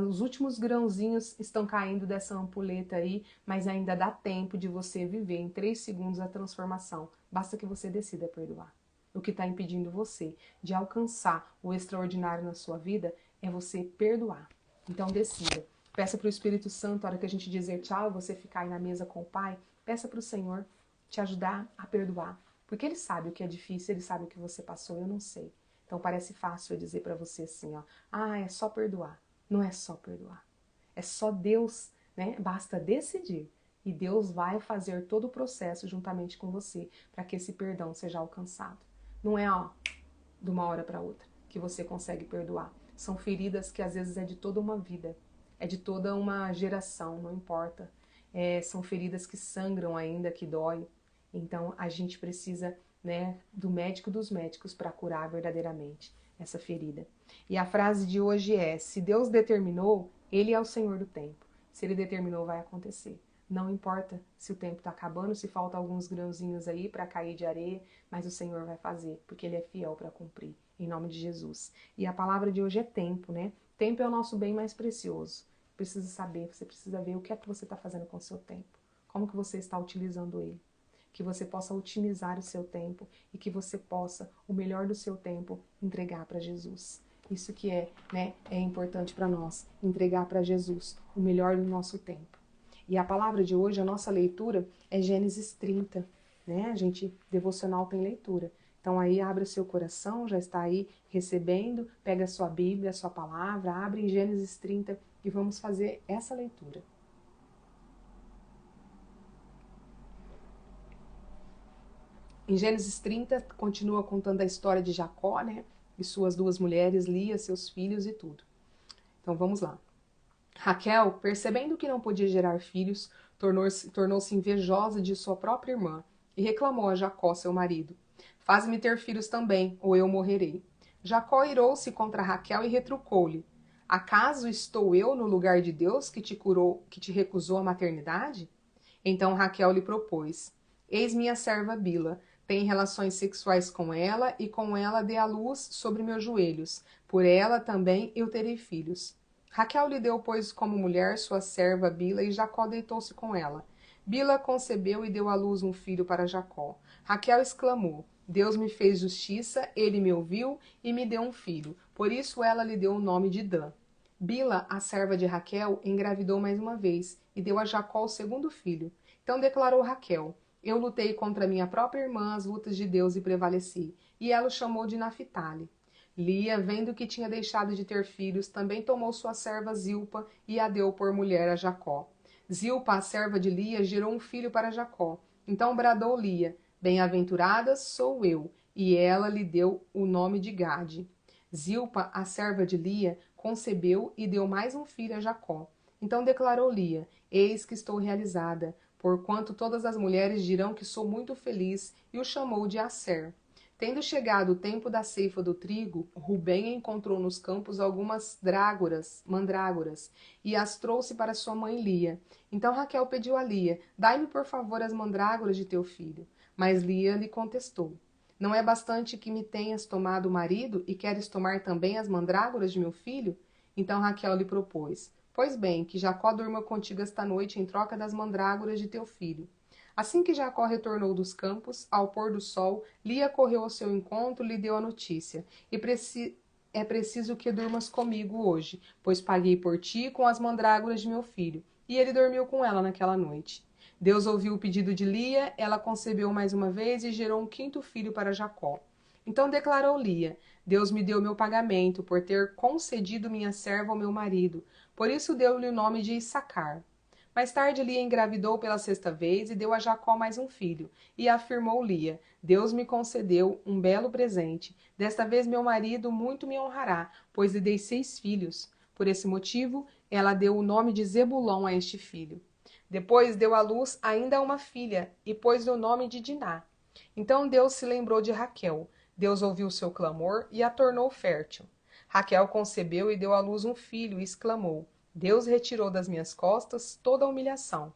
os últimos grãozinhos estão caindo dessa ampulheta aí, mas ainda dá tempo de você viver em 3 segundos a transformação. Basta que você decida perdoar. O que está impedindo você de alcançar o extraordinário na sua vida é você perdoar. Então decida. Peça para o Espírito Santo, na hora que a gente dizer tchau, você ficar aí na mesa com o Pai, peça para o Senhor te ajudar a perdoar. Porque ele sabe o que é difícil, ele sabe o que você passou, eu não sei. Então parece fácil eu dizer para você assim, é só perdoar. Não é só perdoar. É só Deus, né? Basta decidir. E Deus vai fazer todo o processo juntamente com você para que esse perdão seja alcançado. Não é, de uma hora para outra que você consegue perdoar. São feridas que às vezes é de toda uma vida, é de toda uma geração, não importa. São feridas que sangram ainda, que dói. Então, a gente precisa, do médico dos médicos para curar verdadeiramente essa ferida. E a frase de hoje é: se Deus determinou, Ele é o Senhor do tempo. Se Ele determinou, vai acontecer. Não importa se o tempo está acabando, se falta alguns grãozinhos aí para cair de areia, mas o Senhor vai fazer, porque Ele é fiel para cumprir, em nome de Jesus. E a palavra de hoje é tempo, né? Tempo é o nosso bem mais precioso. Precisa saber, você precisa ver o que é que você está fazendo com o seu tempo. Como que você está utilizando ele. Que você possa otimizar o seu tempo e que você possa, o melhor do seu tempo, entregar para Jesus. Isso que é importante para nós, entregar para Jesus o melhor do nosso tempo. E a palavra de hoje, a nossa leitura é Gênesis 30, né? A gente, devocional tem leitura. Então aí abre o seu coração, já está aí recebendo, pega a sua Bíblia, a sua palavra, abre em Gênesis 30 e vamos fazer essa leitura. Em Gênesis 30, continua contando a história de Jacó, né? E suas 2 mulheres, Lia, seus filhos e tudo. Então vamos lá. Raquel, percebendo que não podia gerar filhos, tornou-se invejosa de sua própria irmã e reclamou a Jacó, seu marido: Faz-me ter filhos também, ou eu morrerei. Jacó irou-se contra Raquel e retrucou-lhe: Acaso estou eu no lugar de Deus que te recusou a maternidade? Então Raquel lhe propôs: Eis minha serva Bila. Tem relações sexuais com ela e com ela dê à luz sobre meus joelhos. Por ela também eu terei filhos. Raquel lhe deu, pois, como mulher sua serva Bila e Jacó deitou-se com ela. Bila concebeu e deu à luz um filho para Jacó. Raquel exclamou: Deus me fez justiça, ele me ouviu e me deu um filho. Por isso ela lhe deu o nome de Dan. Bila, a serva de Raquel, engravidou mais uma vez e deu a Jacó o segundo filho. Então declarou Raquel: Eu lutei contra minha própria irmã as lutas de Deus e prevaleci. E ela o chamou de Naphtali. Lia, vendo que tinha deixado de ter filhos, também tomou sua serva Zilpa e a deu por mulher a Jacó. Zilpa, a serva de Lia, gerou um filho para Jacó. Então bradou Lia: Bem-aventurada sou eu. E ela lhe deu o nome de Gade. Zilpa, a serva de Lia, concebeu e deu mais um filho a Jacó. Então declarou Lia: Eis que estou realizada, porquanto todas as mulheres dirão que sou muito feliz, e o chamou de Asser. Tendo chegado o tempo da ceifa do trigo, Rubem encontrou nos campos algumas mandrágoras, e as trouxe para sua mãe Lia. Então Raquel pediu a Lia: Dai-me por favor as mandrágoras de teu filho. Mas Lia lhe contestou: Não é bastante que me tenhas tomado marido e queres tomar também as mandrágoras de meu filho? Então Raquel lhe propôs: Pois bem, que Jacó durma contigo esta noite em troca das mandrágoras de teu filho. Assim que Jacó retornou dos campos, ao pôr do sol, Lia correu ao seu encontro e lhe deu a notícia: É preciso que durmas comigo hoje, pois paguei por ti com as mandrágoras de meu filho. E ele dormiu com ela naquela noite. Deus ouviu o pedido de Lia, ela concebeu mais uma vez e gerou um quinto filho para Jacó. Então declarou Lia: Deus me deu meu pagamento por ter concedido minha serva ao meu marido. Por isso deu-lhe o nome de Issacar. Mais tarde Lia engravidou pela sexta vez e deu a Jacó mais um filho. E afirmou Lia: Deus me concedeu um belo presente. Desta vez meu marido muito me honrará, pois lhe dei 6 filhos. Por esse motivo, ela deu o nome de Zebulon a este filho. Depois deu à luz ainda uma filha e pôs-lhe o nome de Diná. Então Deus se lembrou de Raquel. Deus ouviu seu clamor e a tornou fértil. Raquel concebeu e deu à luz um filho e exclamou: Deus retirou das minhas costas toda a humilhação.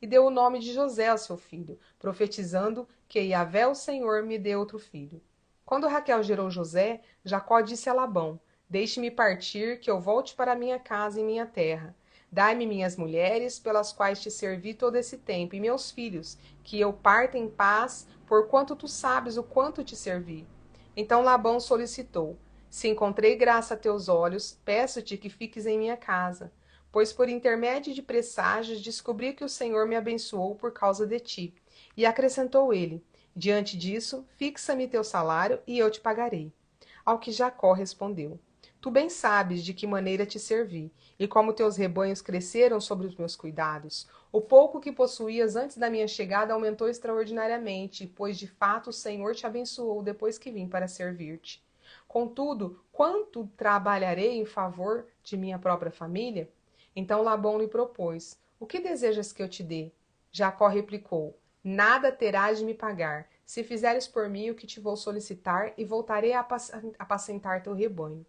E deu o nome de José ao seu filho, profetizando que Yahvé o Senhor me dê outro filho. Quando Raquel gerou José, Jacó disse a Labão: Deixe-me partir, que eu volte para minha casa e minha terra. Dai-me minhas mulheres, pelas quais te servi todo esse tempo, e meus filhos, que eu parta em paz, porquanto tu sabes o quanto te servi. Então Labão solicitou: Se encontrei graça a teus olhos, peço-te que fiques em minha casa. Pois por intermédio de presságios descobri que o Senhor me abençoou por causa de ti. E acrescentou ele: Diante disso, fixa-me teu salário e eu te pagarei. Ao que Jacó respondeu: Tu bem sabes de que maneira te servi, e como teus rebanhos cresceram sobre os meus cuidados. O pouco que possuías antes da minha chegada aumentou extraordinariamente, pois de fato o Senhor te abençoou depois que vim para servir-te. Contudo, quanto trabalharei em favor de minha própria família? Então Labão lhe propôs: O que desejas que eu te dê? Jacó replicou: Nada terás de me pagar, se fizeres por mim o que te vou solicitar, e voltarei a apacentar teu rebanho.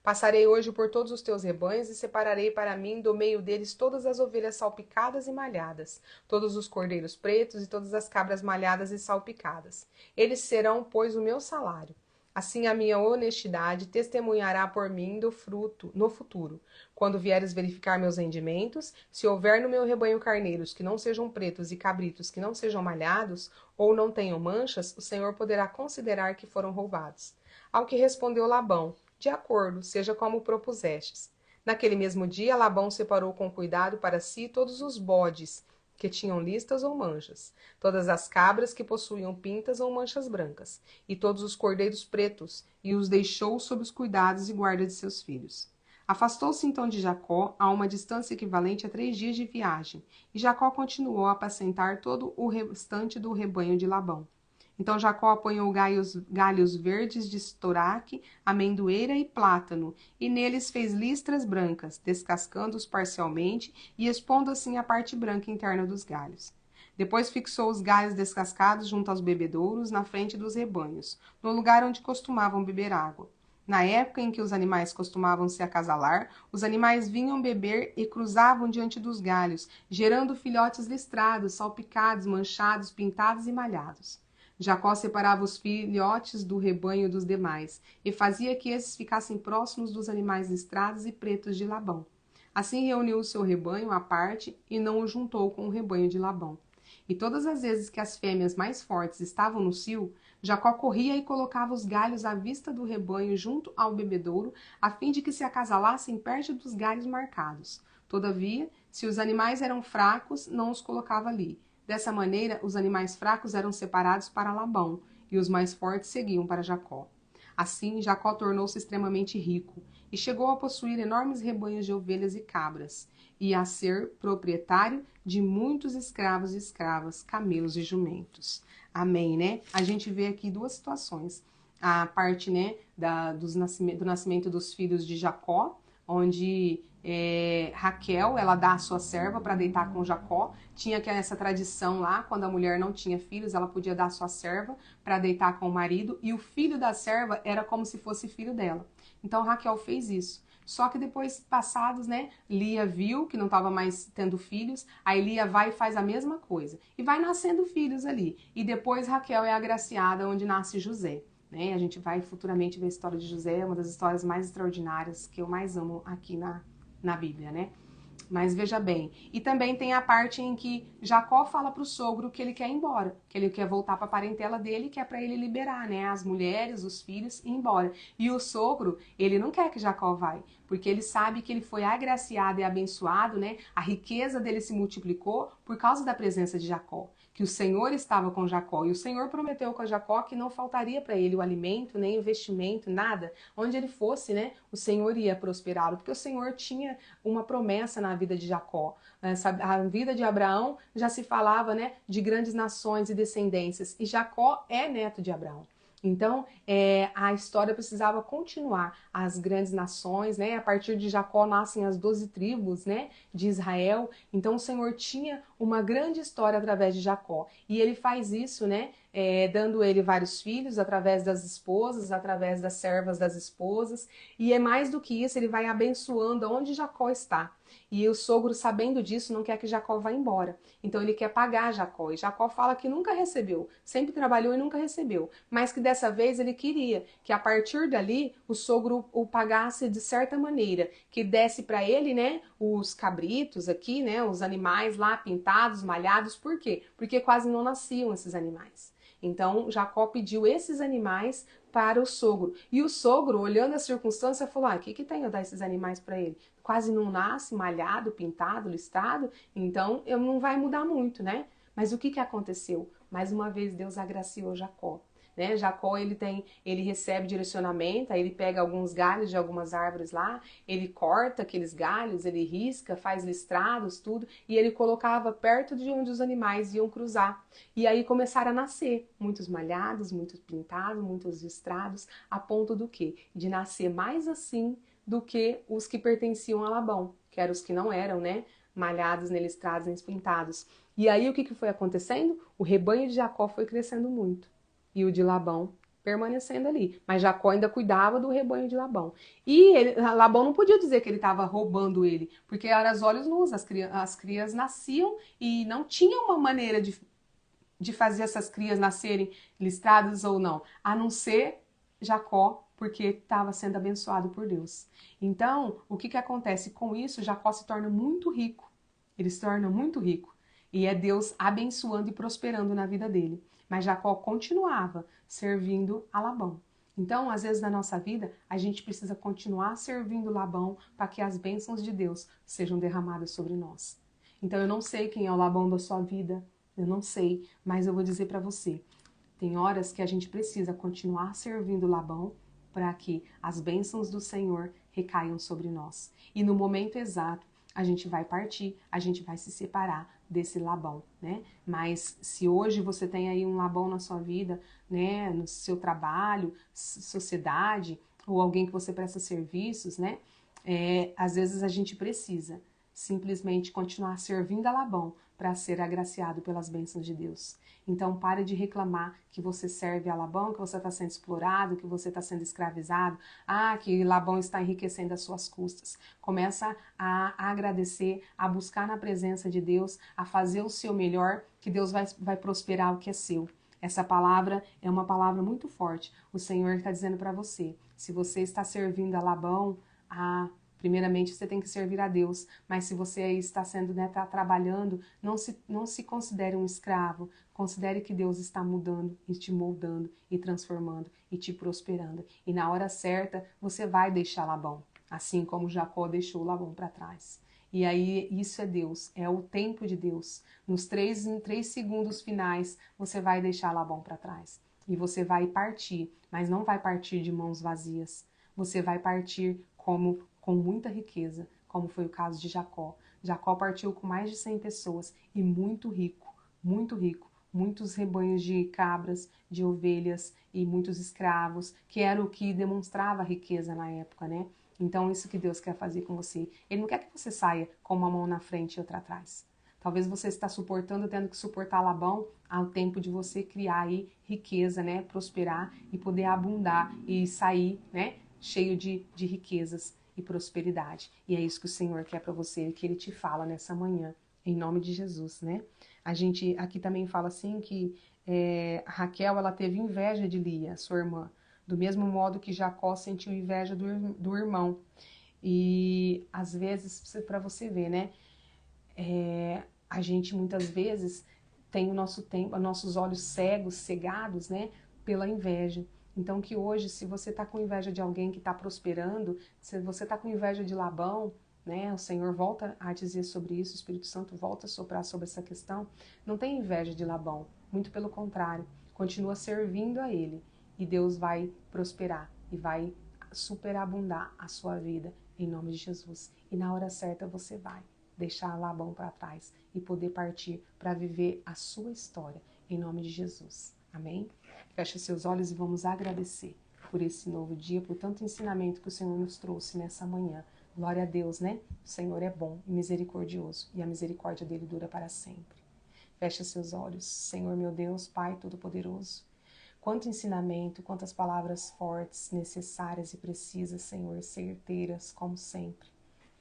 Passarei hoje por todos os teus rebanhos e separarei para mim do meio deles todas as ovelhas salpicadas e malhadas, todos os cordeiros pretos e todas as cabras malhadas e salpicadas. Eles serão, pois, o meu salário. Assim a minha honestidade testemunhará por mim do fruto no futuro. Quando vieres verificar meus rendimentos, se houver no meu rebanho carneiros que não sejam pretos e cabritos que não sejam malhados, ou não tenham manchas, o Senhor poderá considerar que foram roubados. Ao que respondeu Labão: De acordo, seja como propusestes. Naquele mesmo dia, Labão separou com cuidado para si todos os bodes que tinham listas ou manchas, todas as cabras que possuíam pintas ou manchas brancas, e todos os cordeiros pretos, e os deixou sob os cuidados e guarda de seus filhos. Afastou-se então de Jacó a uma distância equivalente a 3 dias de viagem, e Jacó continuou a apacentar todo o restante do rebanho de Labão. Então Jacó apanhou galhos verdes de estoraque, amendoeira e plátano, e neles fez listras brancas, descascando-os parcialmente e expondo assim a parte branca interna dos galhos. Depois fixou os galhos descascados junto aos bebedouros, na frente dos rebanhos, no lugar onde costumavam beber água. Na época em que os animais costumavam se acasalar, os animais vinham beber e cruzavam diante dos galhos, gerando filhotes listrados, salpicados, manchados, pintados e malhados. Jacó separava os filhotes do rebanho dos demais, e fazia que esses ficassem próximos dos animais listrados e pretos de Labão. Assim reuniu o seu rebanho à parte e não o juntou com o rebanho de Labão. E todas as vezes que as fêmeas mais fortes estavam no cio, Jacó corria e colocava os galhos à vista do rebanho junto ao bebedouro, a fim de que se acasalassem perto dos galhos marcados. Todavia, se os animais eram fracos, não os colocava ali. Dessa maneira, os animais fracos eram separados para Labão, e os mais fortes seguiam para Jacó. Assim, Jacó tornou-se extremamente rico, e chegou a possuir enormes rebanhos de ovelhas e cabras, e a ser proprietário de muitos escravos e escravas, camelos e jumentos. Amém, né? A gente vê aqui duas situações. A parte, né, do nascimento dos filhos de Jacó, onde Raquel, ela dá a sua serva para deitar com Jacó. Tinha que essa tradição lá, quando a mulher não tinha filhos, ela podia dar a sua serva para deitar com o marido, e o filho da serva era como se fosse filho dela. Então Raquel fez isso. Só que depois, passados, né, Lia viu que não estava mais tendo filhos, aí Lia vai e faz a mesma coisa. E vai nascendo filhos ali. E depois Raquel é agraciada, onde nasce José. Né? A gente vai futuramente ver a história de José, uma das histórias mais extraordinárias que eu mais amo aqui na Bíblia, né? Mas veja bem, e também tem a parte em que Jacó fala para o sogro que ele quer ir embora, que ele quer voltar para a parentela dele, que é para ele liberar, né, as mulheres, os filhos e ir embora. E o sogro, ele não quer que Jacó vá, porque ele sabe que ele foi agraciado e abençoado, né? A riqueza dele se multiplicou por causa da presença de Jacó, que o Senhor estava com Jacó, e o Senhor prometeu com Jacó que não faltaria para ele o alimento, nem o vestimento, nada. Onde ele fosse, né, o Senhor ia prosperá-lo, porque o Senhor tinha uma promessa na vida de Jacó. A vida de Abraão já se falava, né, de grandes nações e descendências, e Jacó é neto de Abraão. Então, a história precisava continuar. As grandes nações, né? A partir de Jacó nascem as 12 tribos, né, de Israel. Então, o Senhor tinha uma grande história através de Jacó. E ele faz isso, né, dando ele vários filhos, através das esposas, através das servas das esposas. E é mais do que isso, ele vai abençoando onde Jacó está. E o sogro, sabendo disso, não quer que Jacó vá embora. Então ele quer pagar Jacó. E Jacó fala que nunca recebeu, sempre trabalhou e nunca recebeu. Mas que dessa vez ele queria que a partir dali o sogro o pagasse de certa maneira, que desse para ele, né, os cabritos aqui, né, os animais lá pintados, malhados. Por quê? Porque quase não nasciam esses animais. Então Jacó pediu esses animais para o sogro. E o sogro, olhando a circunstância, falou: o que tem eu dar esses animais para ele? Quase não nasce, malhado, pintado, listrado, então não vai mudar muito, né? Mas o que aconteceu? Mais uma vez Deus agraciou Jacó. Né? Jacó, ele recebe direcionamento, aí ele pega alguns galhos de algumas árvores lá, ele corta aqueles galhos, ele risca, faz listrados, tudo, e ele colocava perto de onde os animais iam cruzar. E aí começaram a nascer muitos malhados, muitos pintados, muitos listrados, a ponto do quê? De nascer mais assim do que os que pertenciam a Labão, que eram os que não eram, né, malhados, nem listrados, nem pintados. E aí o que foi acontecendo? O rebanho de Jacó foi crescendo muito, e o de Labão permanecendo ali. Mas Jacó ainda cuidava do rebanho de Labão. E Labão não podia dizer que ele estava roubando ele, porque era aos olhos nus, as crias nasciam e não tinha uma maneira de fazer essas crias nascerem listradas ou não, a não ser Jacó, porque estava sendo abençoado por Deus. Então, o que acontece com isso? Jacó se torna muito rico. Ele se torna muito rico. E é Deus abençoando e prosperando na vida dele. Mas Jacó continuava servindo a Labão. Então, às vezes na nossa vida, a gente precisa continuar servindo Labão para que as bênçãos de Deus sejam derramadas sobre nós. Então, eu não sei quem é o Labão da sua vida, eu não sei, mas eu vou dizer para você. Tem horas que a gente precisa continuar servindo Labão para que as bênçãos do Senhor recaiam sobre nós. E no momento exato, a gente vai partir, a gente vai se separar desse Labão, né? Mas se hoje você tem aí um Labão na sua vida, né, no seu trabalho, sociedade, ou alguém que você presta serviços, né? Às vezes a gente precisa simplesmente continuar servindo a Labão para ser agraciado pelas bênçãos de Deus. Então pare de reclamar que você serve a Labão, que você está sendo explorado, que você está sendo escravizado, que Labão está enriquecendo às suas custas. Começa a agradecer, a buscar na presença de Deus, a fazer o seu melhor, que Deus vai prosperar o que é seu. Essa palavra é uma palavra muito forte. O Senhor está dizendo para você, se você está servindo a Labão, Primeiramente, você tem que servir a Deus, mas se você aí está sendo, né, tá trabalhando, não se considere um escravo, considere que Deus está mudando e te moldando e transformando e te prosperando. E na hora certa, você vai deixar Labão, assim como Jacó deixou Labão para trás. E aí, isso é Deus, é o tempo de Deus. Em 3 segundos finais, você vai deixar Labão para trás. E você vai partir, mas não vai partir de mãos vazias. Você vai partir com muita riqueza, como foi o caso de Jacó. Jacó partiu com mais de 100 pessoas e muito rico, muito rico. Muitos rebanhos de cabras, de ovelhas e muitos escravos, que era o que demonstrava a riqueza na época, né? Então, isso que Deus quer fazer com você. Ele não quer que você saia com uma mão na frente e outra atrás. Talvez você está suportando, tendo que suportar Labão, ao tempo de você criar aí riqueza, né? Prosperar e poder abundar e sair, né? Cheio de riquezas e prosperidade. E é isso que o Senhor quer para você, que Ele te fala nessa manhã, em nome de Jesus, né? A gente aqui também fala assim que Raquel, ela teve inveja de Lia, sua irmã, do mesmo modo que Jacó sentiu inveja do irmão. E às vezes, para você ver, né? A gente muitas vezes tem o nosso tempo, nossos olhos cegos, cegados, né? Pela inveja. Então que hoje, se você está com inveja de alguém que está prosperando, se você está com inveja de Labão, né? O Senhor volta a dizer sobre isso, o Espírito Santo volta a soprar sobre essa questão. Não tem inveja de Labão, muito pelo contrário. Continua servindo a ele e Deus vai prosperar e vai superabundar a sua vida em nome de Jesus. E na hora certa você vai deixar Labão para trás e poder partir para viver a sua história em nome de Jesus. Amém? Feche seus olhos e vamos agradecer por esse novo dia, por tanto ensinamento que o Senhor nos trouxe nessa manhã. Glória a Deus, né? O Senhor é bom e misericordioso e a misericórdia dele dura para sempre. Feche seus olhos. Senhor, meu Deus, Pai Todo-Poderoso, quanto ensinamento, quantas palavras fortes, necessárias e precisas, Senhor, certeiras, como sempre.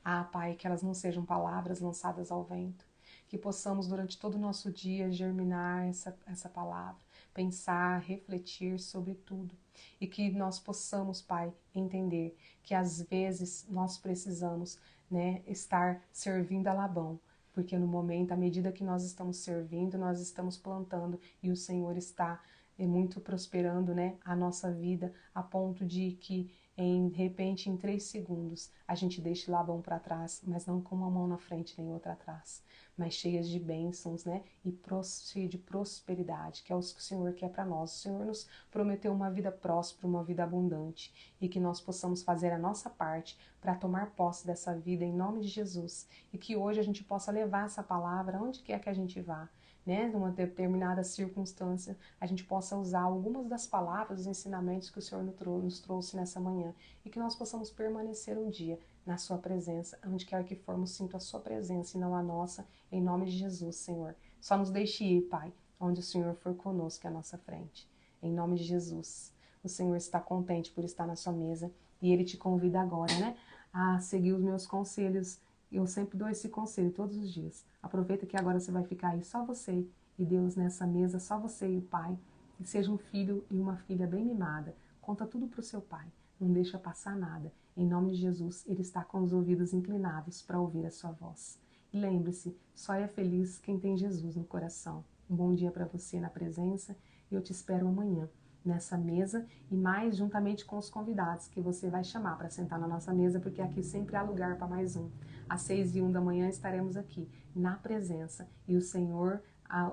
Ah, Pai, que elas não sejam palavras lançadas ao vento, que possamos durante todo o nosso dia germinar essa palavra, pensar, refletir sobre tudo e que nós possamos, Pai, entender que às vezes nós precisamos, né, estar servindo a Labão, porque no momento, à medida que nós estamos servindo, nós estamos plantando e o Senhor está muito prosperando, né, a nossa vida a ponto de que de repente, em 3 segundos, a gente deixa Labão para trás, mas não com uma mão na frente nem outra atrás, mas cheias de bênçãos, né? E cheia de prosperidade, que é o que o Senhor quer para nós. O Senhor nos prometeu uma vida próspera, uma vida abundante, e que nós possamos fazer a nossa parte para tomar posse dessa vida em nome de Jesus, e que hoje a gente possa levar essa palavra onde quer que a gente vá, né, numa determinada circunstância, a gente possa usar algumas das palavras, os ensinamentos que o Senhor nos trouxe nessa manhã e que nós possamos permanecer um dia na sua presença, onde quer que formos, sinto a sua presença e não a nossa, em nome de Jesus, Senhor. Só nos deixe ir, Pai, onde o Senhor for conosco à nossa frente, em nome de Jesus. O Senhor está contente por estar na sua mesa e Ele te convida agora, né, a seguir os meus conselhos. Eu sempre dou esse conselho todos os dias. Aproveita que agora você vai ficar aí só você e Deus nessa mesa, só você e o Pai. E seja um filho e uma filha bem mimada. Conta tudo para o seu Pai. Não deixa passar nada. Em nome de Jesus, Ele está com os ouvidos inclinados para ouvir a sua voz. E lembre-se, só é feliz quem tem Jesus no coração. Um bom dia para você na presença e eu te espero amanhã nessa mesa e mais juntamente com os convidados que você vai chamar para sentar na nossa mesa, porque aqui sempre há lugar para mais um. Às 6h01 da manhã estaremos aqui na presença e o Senhor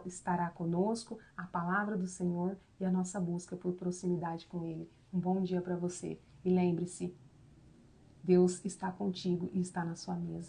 estará conosco, a palavra do Senhor e a nossa busca por proximidade com Ele. Um bom dia para você e lembre-se, Deus está contigo e está na sua mesa.